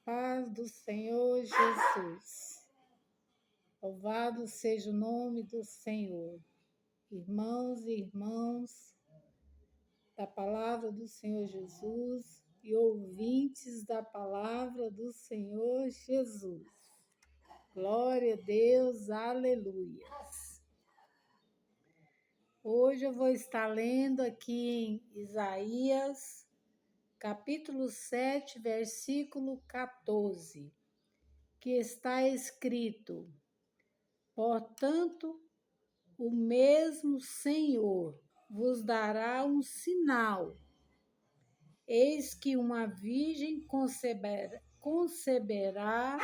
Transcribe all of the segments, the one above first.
Paz do Senhor Jesus. Louvado seja o nome do Senhor. Irmãos e irmãs da palavra do Senhor Jesus e ouvintes da palavra do Senhor Jesus. Glória a Deus, aleluia. Hoje eu vou estar lendo aqui em Isaías, capítulo 7, versículo 14, que está escrito: portanto, o mesmo Senhor vos dará um sinal. Eis que uma virgem conceberá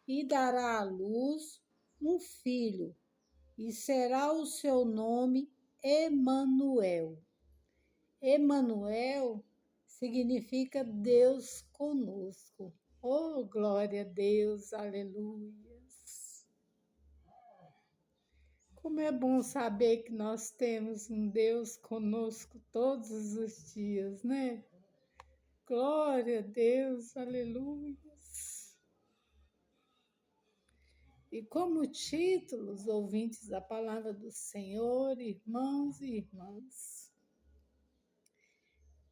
e dará à luz um filho, e será o seu nome Emanuel. Emanuel significa Deus conosco. Oh, glória a Deus, aleluia. Como é bom saber que nós temos um Deus conosco todos os dias, né? Glória a Deus, aleluia. E como títulos, ouvintes da palavra do Senhor, irmãos e irmãs,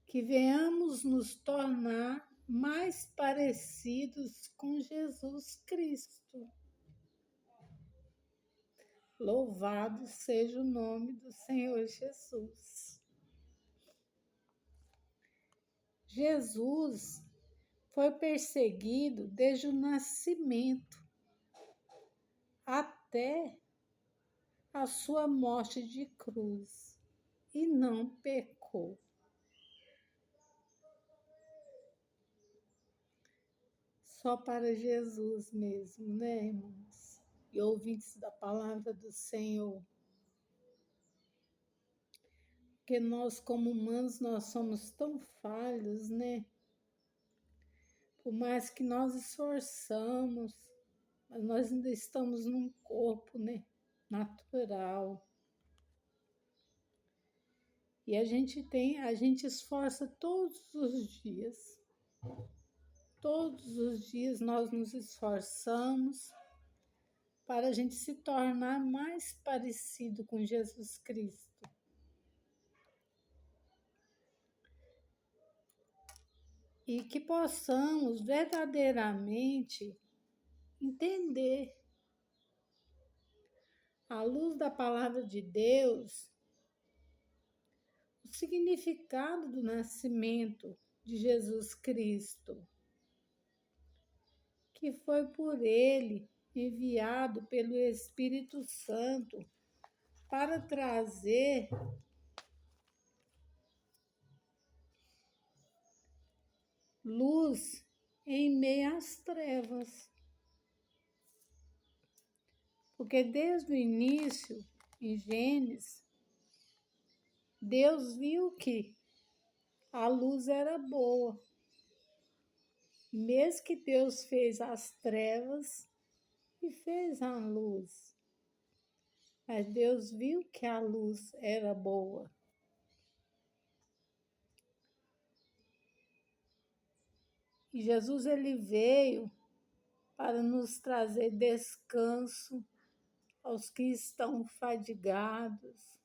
que venhamos nos tornar mais parecidos com Jesus Cristo. Louvado seja o nome do Senhor Jesus. Jesus foi perseguido desde o nascimento até a sua morte de cruz e não pecou. Só para Jesus mesmo, né, irmãos? E ouvintes da palavra do Senhor. Porque nós, como humanos, nós somos tão falhos, né? Por mais que nós esforçamos, mas nós ainda estamos num corpo, né, natural. E a gente esforça todos os dias. Todos os dias nós nos esforçamos para a gente se tornar mais parecido com Jesus Cristo. E que possamos verdadeiramente entender, à luz da palavra de Deus, o significado do nascimento de Jesus Cristo, que foi por Ele enviado pelo Espírito Santo para trazer luz em meio às trevas. Porque desde o início, em Gênesis, Deus viu que a luz era boa. Mesmo que Deus fez as trevas e fez a luz. Mas Deus viu que a luz era boa. E Jesus, ele veio para nos trazer descanso aos que estão fadigados,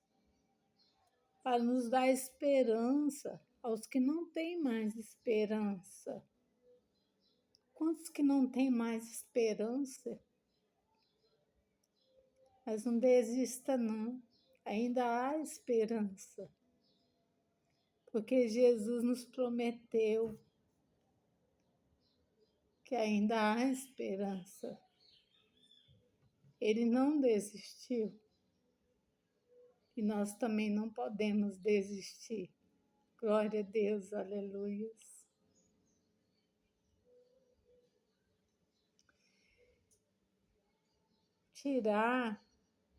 para nos dar esperança aos que não têm mais esperança. Quantos que não têm mais esperança? Mas não desista não, ainda há esperança. Porque Jesus nos prometeu que ainda há esperança. Ele não desistiu. E nós também não podemos desistir. Glória a Deus, aleluia. Tirar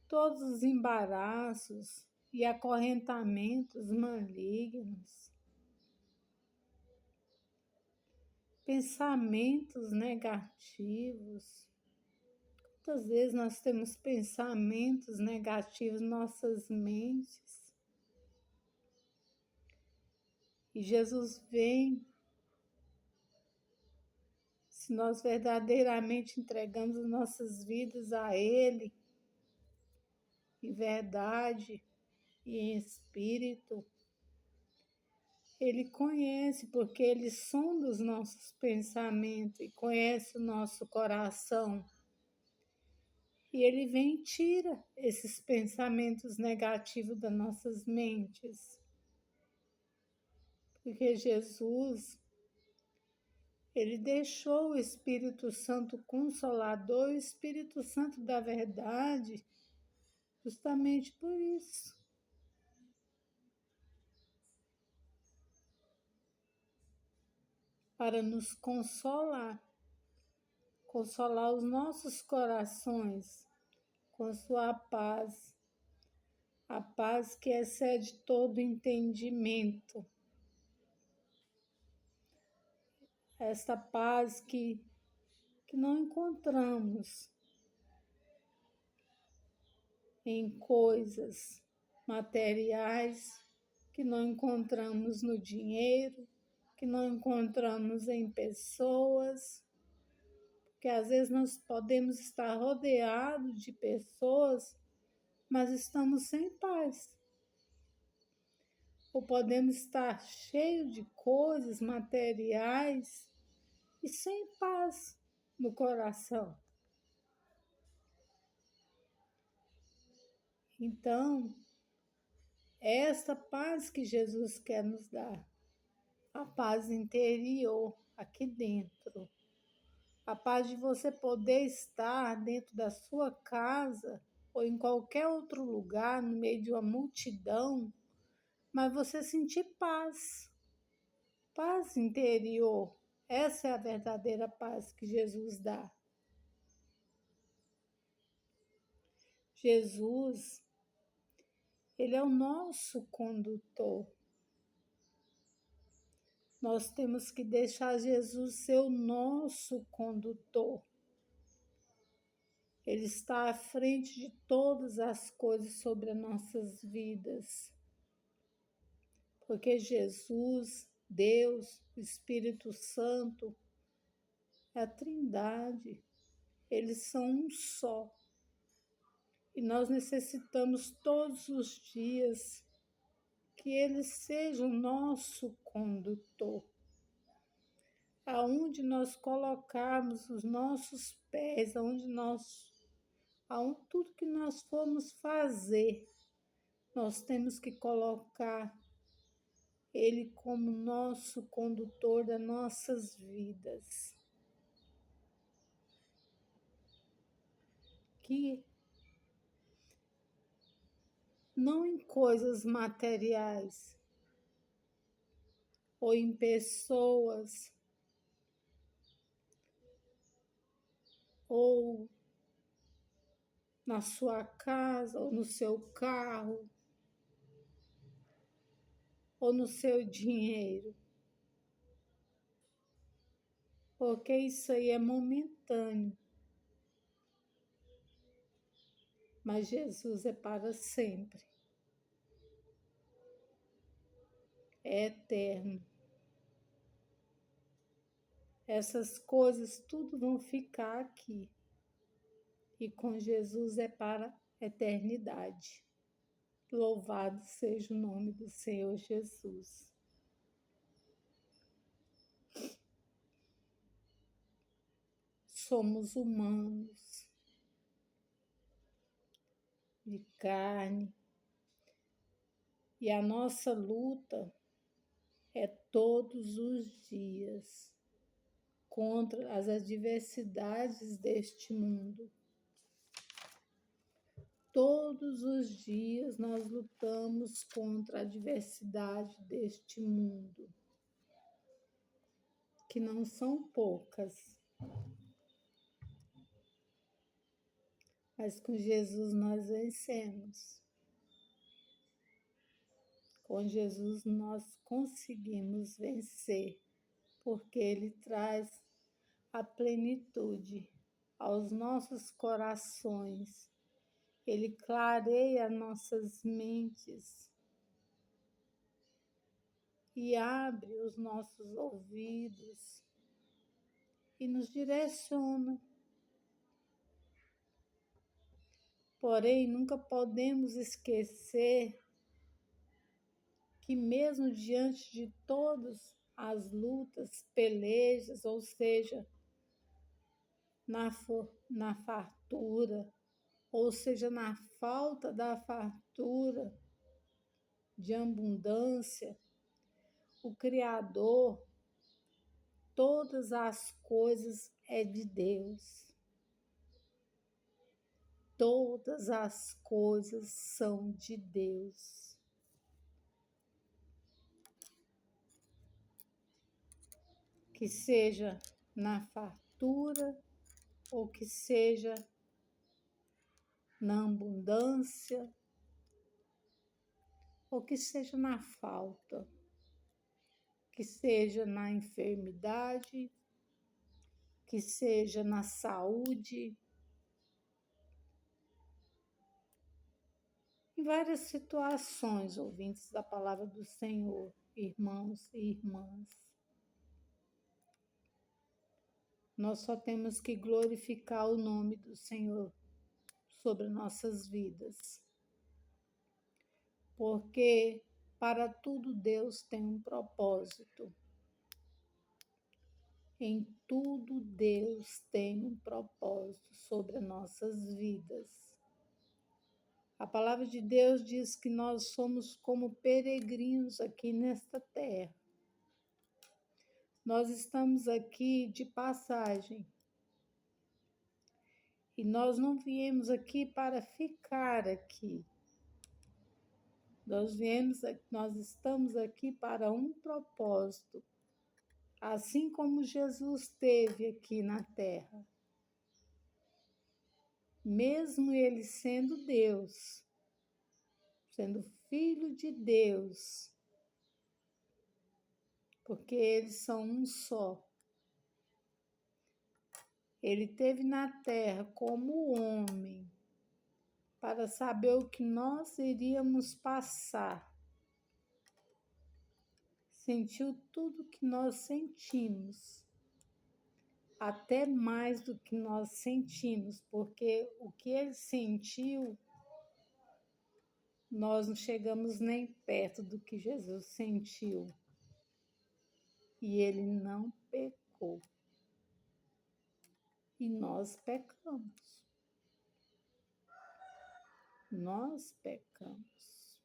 todos os embaraços e acorrentamentos malignos, pensamentos negativos. Quantas vezes nós temos pensamentos negativos em nossas mentes? E Jesus vem. Se se nós verdadeiramente entregamos as nossas vidas a Ele, em verdade e em espírito, Ele conhece, porque Ele sonda os nossos pensamentos e conhece o nosso coração. E Ele vem e tira esses pensamentos negativos das nossas mentes. Porque Jesus, Ele deixou o Espírito Santo Consolador, o Espírito Santo da verdade, justamente por isso. Para nos consolar os nossos corações com sua paz, a paz que excede todo entendimento, esta paz que não encontramos em coisas materiais, que não encontramos no dinheiro, que não encontramos em pessoas, porque às vezes nós podemos estar rodeados de pessoas, mas estamos sem paz. Ou podemos estar cheios de coisas materiais e sem paz no coração. Então, é essa paz que Jesus quer nos dar, a paz interior, aqui dentro. A paz de você poder estar dentro da sua casa ou em qualquer outro lugar, no meio de uma multidão, mas você sentir paz, paz interior. Essa é a verdadeira paz que Jesus dá. Jesus, Ele é o nosso condutor. Nós temos que deixar Jesus ser o nosso condutor. Ele está à frente de todas as coisas sobre as nossas vidas. Porque Jesus, Deus, o Espírito Santo, é a Trindade. Eles são um só. E nós necessitamos todos os dias que Ele seja o nosso condutor. Aonde nós colocarmos os nossos pés, tudo que nós formos fazer, nós temos que colocar Ele como nosso condutor das nossas vidas. Que não em coisas materiais ou em pessoas ou na sua casa ou no seu carro ou no seu dinheiro, porque isso aí é momentâneo, mas Jesus é para sempre, é eterno. Essas coisas tudo vão ficar aqui e com Jesus é para a eternidade. Louvado seja o nome do Senhor Jesus. Somos humanos, de carne, e a nossa luta é todos os dias contra as adversidades deste mundo. Todos os dias nós lutamos contra a adversidade deste mundo, que não são poucas. Mas com Jesus nós vencemos. Com Jesus nós conseguimos vencer, porque Ele traz a plenitude aos nossos corações. Ele clareia nossas mentes e abre os nossos ouvidos e nos direciona. Porém, nunca podemos esquecer que mesmo diante de todas as lutas, pelejas, ou seja, na fartura, ou seja, na falta da fartura, de abundância, o Criador, todas as coisas é de Deus. Todas as coisas são de Deus. Que seja na fartura ou que seja na abundância ou que seja na falta, que seja na enfermidade, que seja na saúde, em várias situações, ouvintes da palavra do Senhor, irmãos e irmãs. Nós só temos que glorificar o nome do Senhor sobre nossas vidas. Porque para tudo Deus tem um propósito. Em tudo Deus tem um propósito sobre as nossas vidas. A palavra de Deus diz que nós somos como peregrinos aqui nesta terra. Nós estamos aqui de passagem. E nós não viemos aqui para ficar aqui. Nós estamos aqui para um propósito. Assim como Jesus esteve aqui na terra. Mesmo ele sendo Deus, sendo filho de Deus, porque eles são um só. Ele esteve na terra como homem, para saber o que nós iríamos passar. Sentiu tudo que nós sentimos, até mais do que nós sentimos, porque o que ele sentiu, nós não chegamos nem perto do que Jesus sentiu. E ele não pecou. E nós pecamos. Nós pecamos.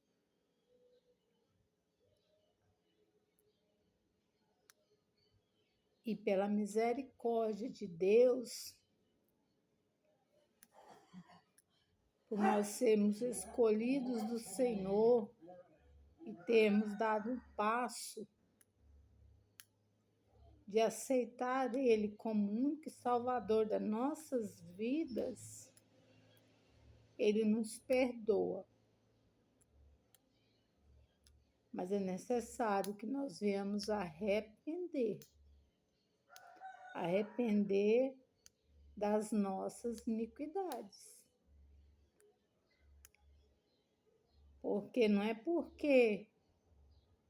E pela misericórdia de Deus, por nós sermos escolhidos do Senhor e termos dado um passo de aceitar Ele como único Salvador das nossas vidas, Ele nos perdoa. Mas é necessário que nós venhamos arrepender das nossas iniquidades. Porque não é porque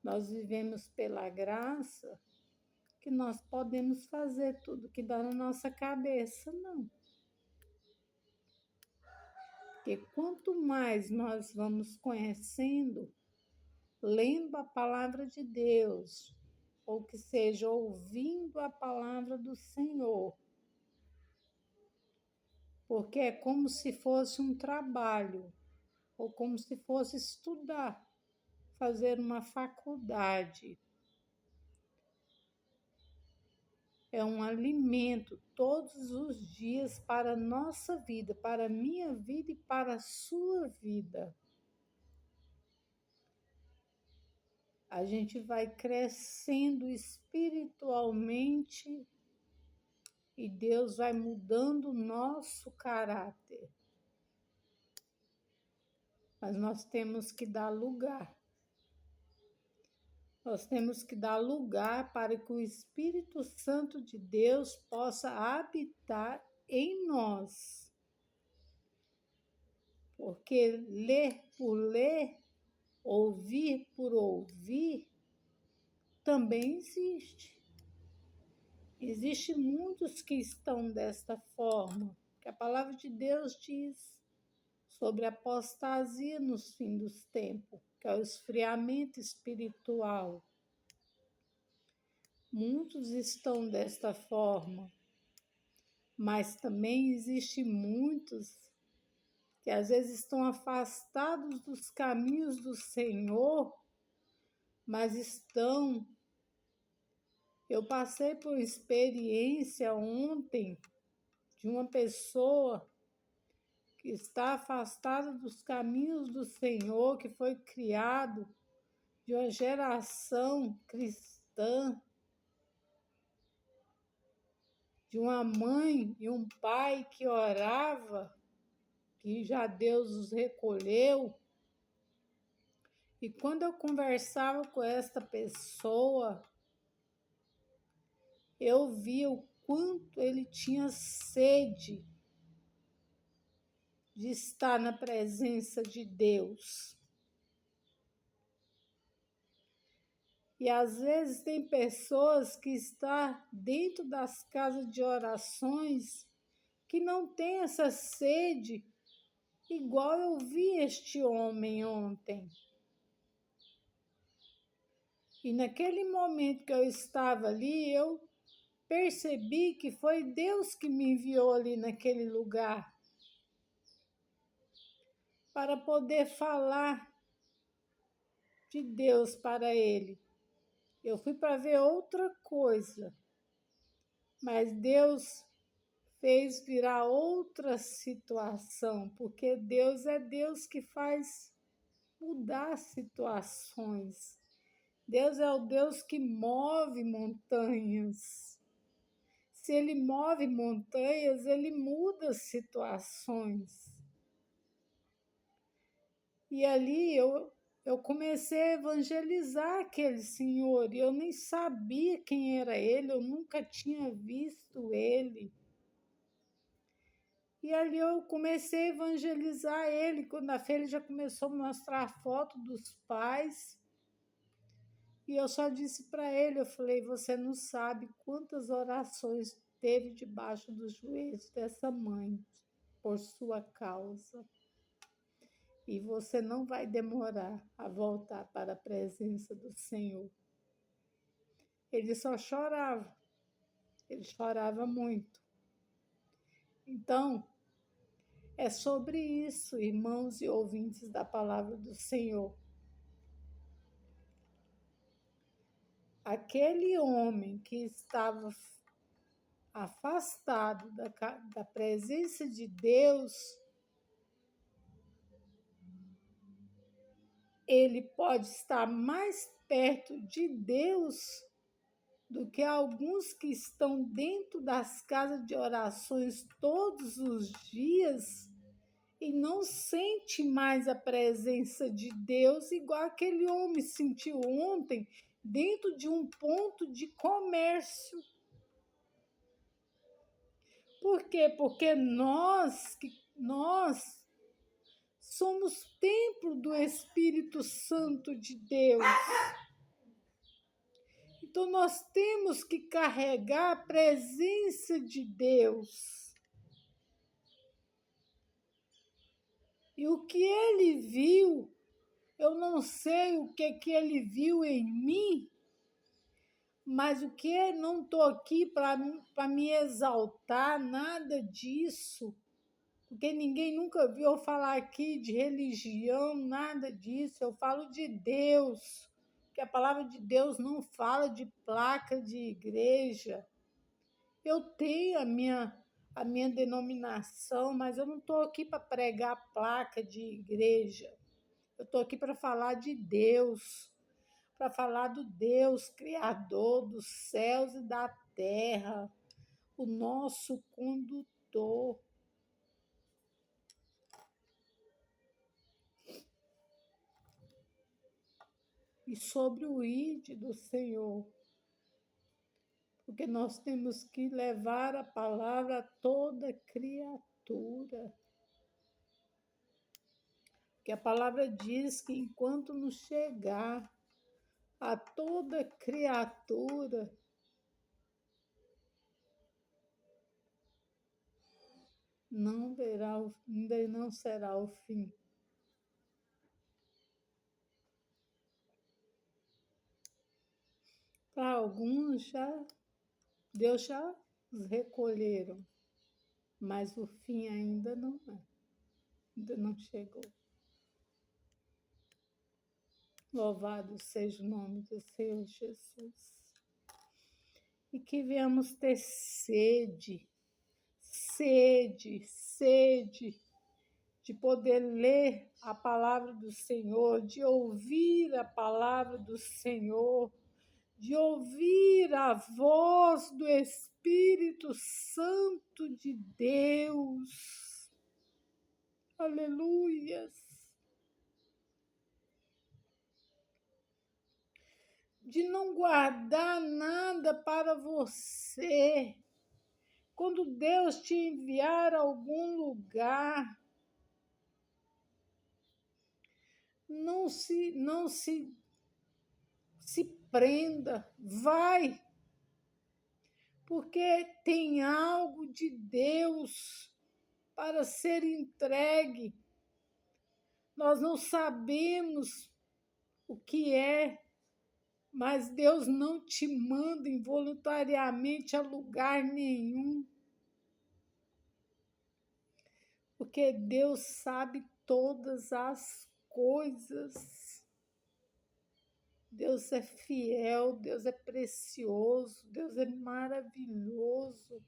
nós vivemos pela graça que nós podemos fazer tudo que dá na nossa cabeça, não. Porque quanto mais nós vamos conhecendo, lendo a palavra de Deus, ou que seja, ouvindo a palavra do Senhor, porque é como se fosse um trabalho, ou como se fosse estudar, fazer uma faculdade. É um alimento todos os dias para a nossa vida, para a minha vida e para a sua vida. A gente vai crescendo espiritualmente e Deus vai mudando o nosso caráter. Mas nós temos que dar lugar. Nós temos que dar lugar para que o Espírito Santo de Deus possa habitar em nós. Porque ler por ler, ouvir por ouvir, também existe. Existem muitos que estão desta forma, que a palavra de Deus diz sobre a apostasia nos fins dos tempos, que é o esfriamento espiritual. Muitos estão desta forma, mas também existem muitos que às vezes estão afastados dos caminhos do Senhor, mas estão. Eu passei por experiência ontem de uma pessoa que está afastada dos caminhos do Senhor, que foi criado de uma geração cristã, de uma mãe e um pai que orava, que já Deus os recolheu. E quando eu conversava com esta pessoa, eu vi o quanto ele tinha sede de estar na presença de Deus. E às vezes tem pessoas que estão dentro das casas de orações que não têm essa sede, igual eu vi este homem ontem. E naquele momento que eu estava ali, eu percebi que foi Deus que me enviou ali naquele lugar para poder falar de Deus para ele. Eu fui para ver outra coisa, mas Deus fez virar outra situação, porque Deus é Deus que faz mudar situações. Deus é o Deus que move montanhas. Se Ele move montanhas, Ele muda situações. E ali eu comecei a evangelizar aquele senhor, e eu nem sabia quem era ele, eu nunca tinha visto ele. E ali eu comecei a evangelizar ele. Quando a feira já começou a mostrar foto dos pais, e eu só disse para ele, eu falei, você não sabe quantas orações teve debaixo dos joelhos dessa mãe por sua causa. E você não vai demorar a voltar para a presença do Senhor. Ele só chorava, ele chorava muito. Então, é sobre isso, irmãos e ouvintes da palavra do Senhor. Aquele homem que estava afastado da presença de Deus, ele pode estar mais perto de Deus do que alguns que estão dentro das casas de orações todos os dias e não sente mais a presença de Deus, igual aquele homem sentiu ontem dentro de um ponto de comércio. Por quê? Porque nós somos templo do Espírito Santo de Deus. Então, nós temos que carregar a presença de Deus. E o que ele viu, eu não sei o que ele viu em mim, mas o que não estou aqui para me exaltar, nada disso, porque ninguém nunca viu eu falar aqui de religião, nada disso, eu falo de Deus. Que a palavra de Deus não fala de placa de igreja. Eu tenho a minha denominação, mas eu não estou aqui para pregar placa de igreja. Eu estou aqui para falar de Deus, para falar do Deus Criador dos céus e da terra, o nosso condutor. E sobre o ide do Senhor, porque nós temos que levar a palavra a toda criatura. Porque a palavra diz que enquanto não chegar a toda criatura, ainda não será o fim. Para alguns, Deus já os recolheram, mas o fim ainda não chegou. Louvado seja o nome do Senhor Jesus. E que venhamos ter sede de poder ler a palavra do Senhor, de ouvir a palavra do Senhor, de ouvir a voz do Espírito Santo de Deus. Aleluias. De não guardar nada para você. Quando Deus te enviar a algum lugar, não se prenda, vai, porque tem algo de Deus para ser entregue. Nós não sabemos o que é, mas Deus não te manda involuntariamente a lugar nenhum, porque Deus sabe todas as coisas. Deus é fiel, Deus é precioso, Deus é maravilhoso,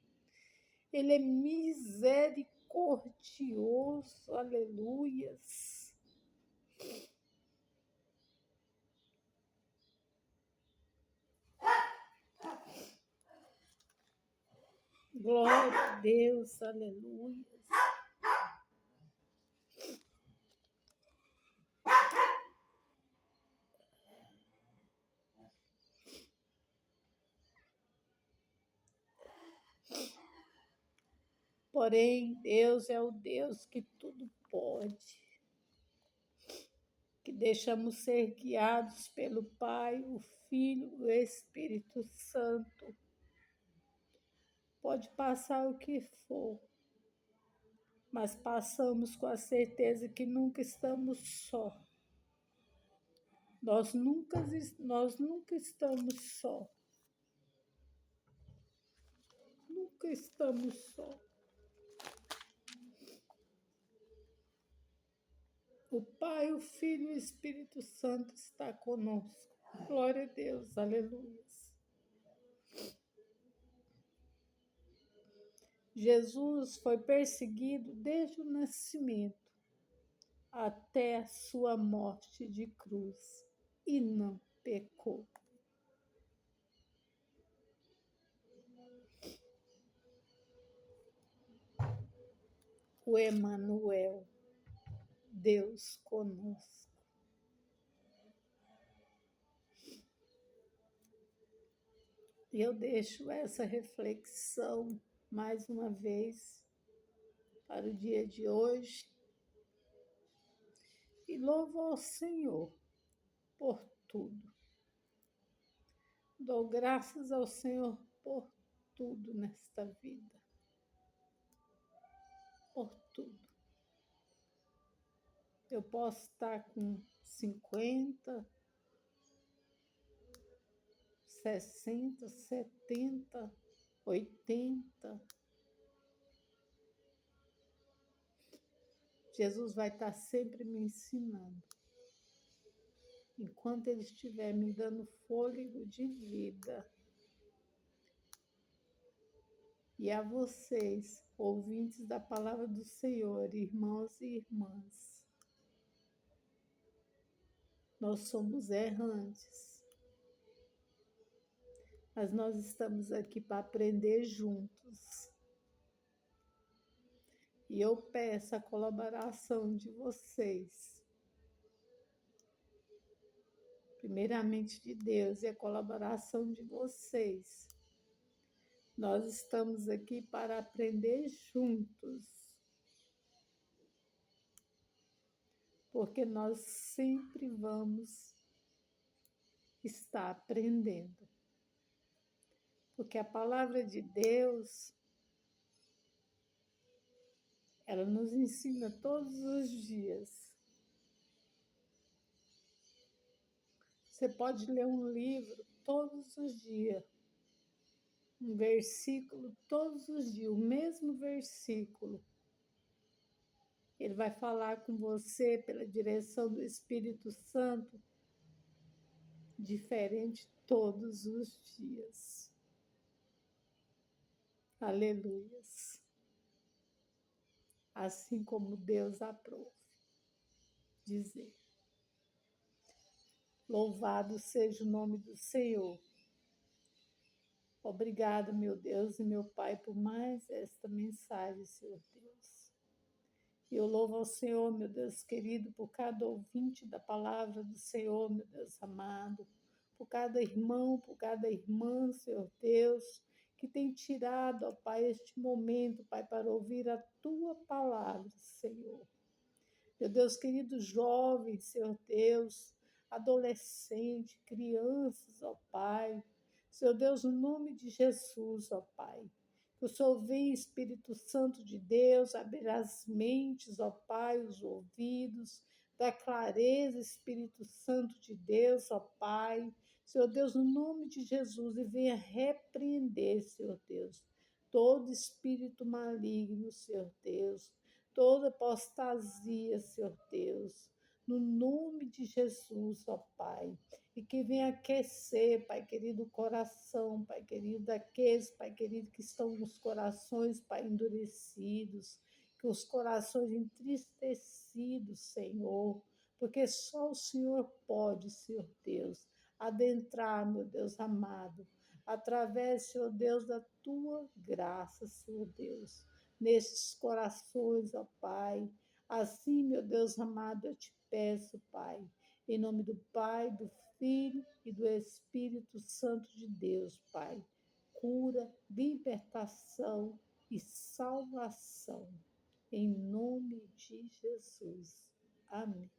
Ele é misericordioso, aleluias. Glória a Deus, aleluias. Porém, Deus é o Deus que tudo pode, que deixamos ser guiados pelo Pai, o Filho, o Espírito Santo. Pode passar o que for, mas passamos com a certeza que nunca estamos só. Nós nunca estamos só. Nunca estamos só. O Pai, o Filho e o Espírito Santo está conosco. Glória a Deus, aleluia. Jesus foi perseguido desde o nascimento até a sua morte de cruz e não pecou. O Emanuel, Deus conosco. E eu deixo essa reflexão mais uma vez para o dia de hoje e louvo ao Senhor por tudo. Dou graças ao Senhor por tudo nesta vida. Por tudo. Eu posso estar com 50, 60, 70, 80. Jesus vai estar sempre me ensinando. Enquanto Ele estiver me dando fôlego de vida. E a vocês, ouvintes da palavra do Senhor, irmãos e irmãs, nós somos errantes, mas nós estamos aqui para aprender juntos. E eu peço a colaboração de vocês. Primeiramente de Deus e a colaboração de vocês. Nós estamos aqui para aprender juntos. Porque nós sempre vamos estar aprendendo. Porque a palavra de Deus Ela nos ensina todos os dias. Você pode ler um livro todos os dias, um versículo todos os dias, o mesmo versículo. Ele vai falar com você pela direção do Espírito Santo, diferente todos os dias. Aleluias. Assim como Deus aprova dizer. Louvado seja o nome do Senhor. Obrigado, meu Deus e meu Pai, por mais esta mensagem, Senhor Deus. E eu louvo ao Senhor, meu Deus querido, por cada ouvinte da palavra do Senhor, meu Deus amado, por cada irmão, por cada irmã, Senhor Deus, que tem tirado, ó Pai, este momento, Pai, para ouvir a Tua palavra, Senhor. Meu Deus querido, jovens, Senhor Deus, adolescente, crianças, ó Pai. Senhor Deus, no nome de Jesus, ó Pai. Que o Senhor venha, Espírito Santo de Deus, abrir as mentes, ó Pai, os ouvidos, da clareza, Espírito Santo de Deus, ó Pai. Senhor Deus, no nome de Jesus, e venha repreender, Senhor Deus, todo espírito maligno, Senhor Deus, toda apostasia, Senhor Deus, no nome de Jesus, ó Pai, e que venha aquecer, Pai querido, o coração, Pai querido, daqueles, Pai querido, que estão com os corações, Pai, endurecidos, que os corações entristecidos, Senhor, porque só o Senhor pode, Senhor Deus, adentrar, meu Deus amado, através, Senhor Deus, da Tua graça, Senhor Deus, nesses corações, ó Pai. Assim, meu Deus amado, eu te peço, Pai, em nome do Pai, do Filho e do Espírito Santo de Deus, Pai. Cura, libertação e salvação. Em nome de Jesus. Amém.